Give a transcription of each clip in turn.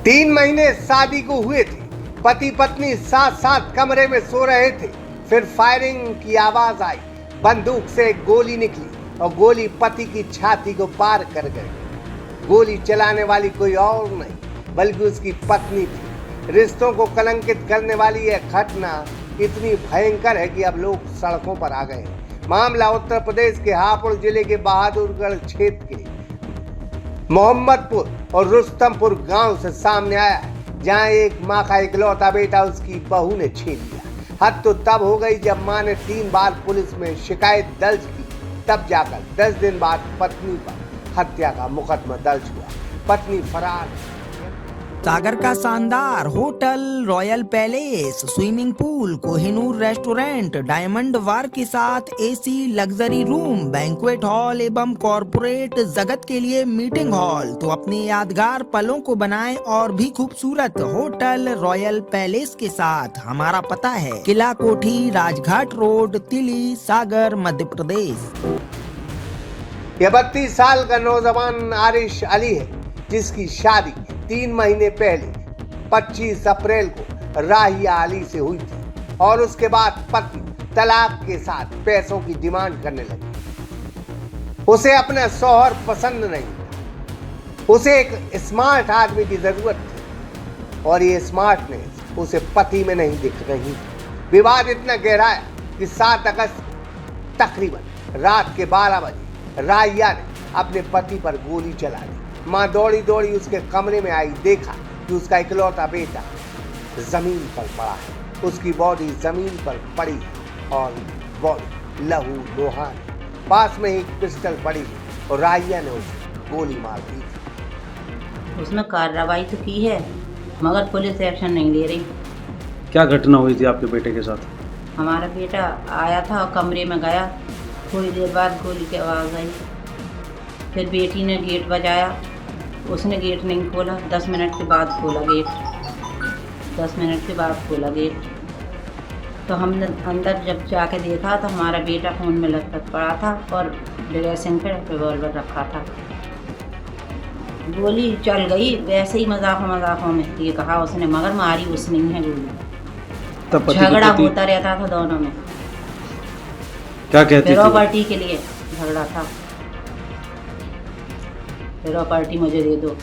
3 महीने शादी को हुए थे। पति पत्नी साथ साथ कमरे में सो रहे थे। फिर फायरिंग की आवाज आई। बंदूक से एक गोली निकली और गोली पति की छाती को पार कर गई। गोली चलाने वाली कोई और नहीं बल्कि उसकी पत्नी थी। रिश्तों को कलंकित करने वाली यह घटना इतनी भयंकर है कि अब लोग सड़कों पर आ गए हैं। मामला उत्तर प्रदेश के हापुड़ जिले के बहादुरगढ़ क्षेत्र के मोहम्मदपुर और रुस्तमपुर गांव से सामने आया है, जहां एक मां का इकलौता बेटा उसकी बहू ने छीन लिया। हद तो तब हो गई जब मां ने 3 बार पुलिस में शिकायत दर्ज की, तब जाकर 10 दिन बाद पत्नी पर हत्या का मुकदमा दर्ज हुआ। पत्नी फरार। सागर का शानदार hotel, royal palace, swimming pool, Kohinoor restaurant, diamond bar के साथ AC, luxury room, banquet hall एवं कॉरपोरेट जगत के लिए मीटिंग हॉल। तो अपने यादगार पलों को बनाएं और भी खूबसूरत होटल रॉयल पैलेस के साथ। हमारा पता है किला कोठी, राजघाट रोड, तिली, सागर, मध्य प्रदेश। यह 32 साल का नौजवान आरिश अली है, जिसकी शादी 3 महीने पहले 25 अप्रैल को राहिया अली से हुई थी और उसके बाद पत्नी तलाक के साथ पैसों की डिमांड करने लगी। उसे अपना शौहर पसंद नहीं था। उसे एक स्मार्ट आदमी की जरूरत थी और ये स्मार्टनेस उसे पति में नहीं दिख रही थी। विवाद इतना गहराया कि 7 अगस्त तकरीबन रात के 12 बजे राहिया ने अपने पति पर गोली चला दी। मां दौड़ी दौड़ी उसके कमरे में आई, देखा कि उसका इकलौता बेटा जमीन पर पड़ा है। उसकी बॉडी जमीन पर पड़ी और बॉडी लहू लोहान। पास में ही पिस्टल पड़ी और राहिया ने उसे गोली मार दी। उसमें कार्रवाई तो की है मगर पुलिस एक्शन नहीं ले रही। क्या घटना हुई थी आपके बेटे के साथ? हमारा बेटा आया था और कमरे में गया, थोड़ी देर बाद गोली की आवाज़ आई। फिर बेटी ने गेट बजाया, उसने गेट नहीं खोला। 10 मिनट के बाद खोला गेट। 10 मिनट के बाद खोला गेट तो हमने अंदर जब जाके देखा तो हमारा बेटा फ़ोन में लटक पड़ा था और ड्रेसिंग पे रिवॉल्वर रखा था। गोली चल गई वैसे ही मजाकों में, ये कहा उसने, मगर मारी उसने ही है गोली। झगड़ा होता रहता था दोनों में। क्या कहती थी? प्रॉपर्टी के लिए झगड़ा था। प्रॉपर्टी मुझे दे दो।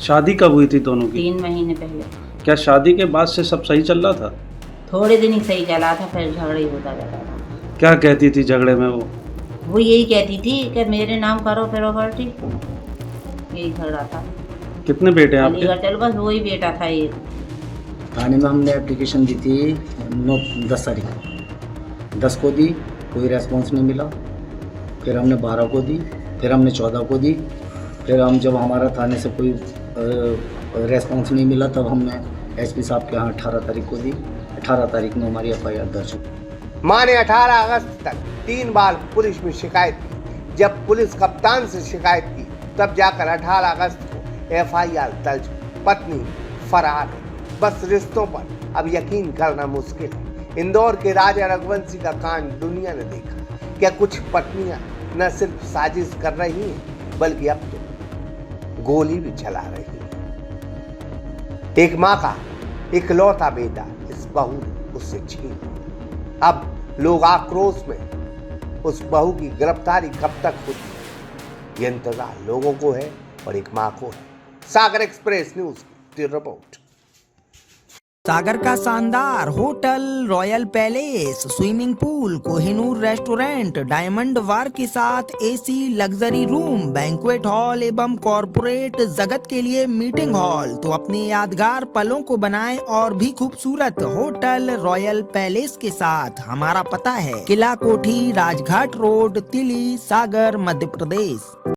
शादी कब हुई थी दोनों की? 3 महीने पहले। क्या शादी के बाद से सब सही चल रहा था? थोड़े दिन ही सही चला था, फिर झगड़ा ही होता जाता था। क्या कहती थी झगड़े में वो यही कहती थी कि मेरे नाम करो प्रॉपर्टी, यही झगड़ा था। कितने बेटे हैं आपके? चल बस वही बेटा था एक। थाने में हमने एप्लीकेशन दी थी 10 तारीख को। 10 को दी, कोई रेस्पॉन्स नहीं मिला। फिर हमने 12 को दी, फिर हमने 14 को दी। फिर हम जब हमारा थाने से कोई रेस्पॉन्स नहीं मिला तब हमने एसपी साहब के यहाँ 18 तारीख को दी। 18 तारीख में हमारी FIR दर्ज हुई। मां ने 18 अगस्त तक 3 बार पुलिस में शिकायत की। जब पुलिस कप्तान से शिकायत की तब जाकर 18 अगस्त को FIR दर्ज हुई। पत्नी फरार है। बस रिश्तों पर अब यकीन करना मुश्किल है। इंदौर के राजा रघुवंशी का कांड दुनिया ने देखा। क्या कुछ पत्नियां न सिर्फ साजिश कर रही हैं बल्कि अब तो गोली भी चला रही हैं। एक मां का इकलौता बेटा इस बहू ने उससे छीन लिया। अब लोग आक्रोश में उस बहू की गिरफ्तारी कब तक होती है, ये इंतजार लोगों को है और एक मां को है। सागर एक्सप्रेस न्यूज की रिपोर्ट। सागर का शानदार hotel, royal palace, swimming pool, Kohinoor restaurant, diamond bar के साथ AC, luxury room, banquet hall एवं कॉरपोरेट जगत के लिए मीटिंग हॉल। तो अपने यादगार पलों को बनाएं और भी खूबसूरत होटल रॉयल पैलेस के साथ। हमारा पता है किला कोठी, राजघाट रोड, तिली, सागर, मध्य प्रदेश।